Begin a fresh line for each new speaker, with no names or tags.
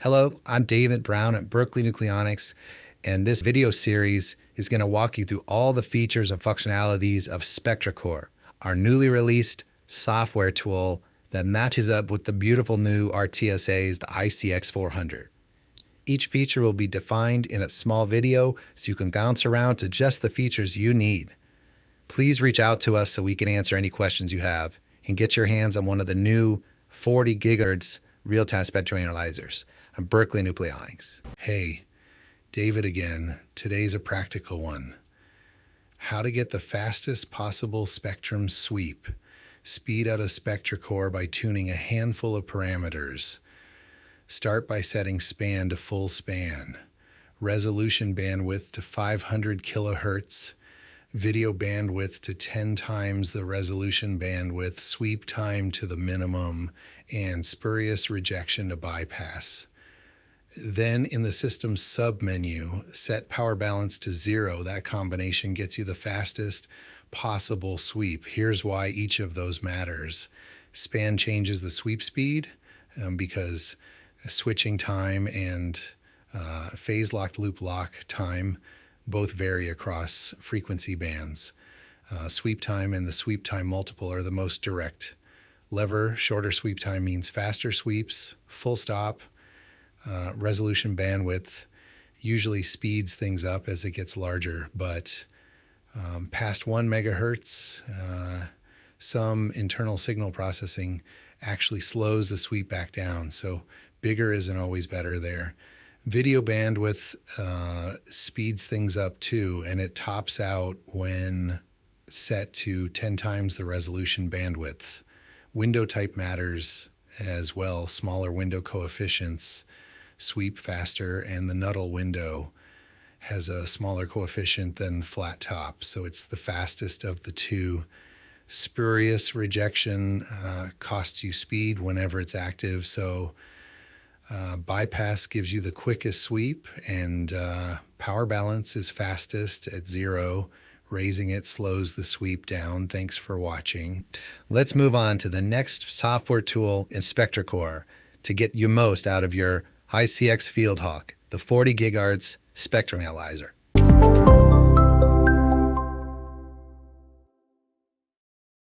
Hello, I'm David Brown at Berkeley Nucleonics, and this video series is going to walk you through all the features and functionalities of SpectraCore, our newly released software tool that matches up with the beautiful new RTSAs, the ICX400. Each feature will be defined in a small video so you can bounce around to just the features you need. Please reach out to us so we can answer any questions you have and get your hands on one of the new 40 gigahertz real-time spectrum analyzers. I'm Berkeley Nucleonics. Hey, David again. Today's a practical one. How to get the fastest possible spectrum sweep. Speed out of SpectraCore by tuning a handful of parameters. Start by setting span to full span. Resolution bandwidth to 500 kilohertz. Video bandwidth to 10 times the resolution bandwidth. Sweep time to the minimum. And spurious rejection to bypass. Then in the system submenu, set power balance to 0. That combination gets you the fastest possible sweep. Here's why each of those matters. Span changes the sweep speed because switching time and phase locked loop lock time both vary across frequency bands. Sweep time and the sweep time multiple are the most direct. Lever, shorter sweep time means faster sweeps. Full stop. Resolution bandwidth usually speeds things up as it gets larger, but past 1 megahertz, some internal signal processing actually slows the sweep back down. So bigger isn't always better there. Video bandwidth speeds things up too, and it tops out when set to 10 times the resolution bandwidth. Window type matters as well. Smaller window coefficients sweep faster, and the Nuttall window has a smaller coefficient than flat top, so it's the fastest of the two. Spurious rejection costs you speed whenever it's active, so bypass gives you the quickest sweep, and power balance is fastest at 0. Raising it slows the sweep down. Thanks for watching. Let's move on to the next software tool in SpectraCore to get you most out of your ICX FieldHawk, the 40 gigahertz spectrum analyzer.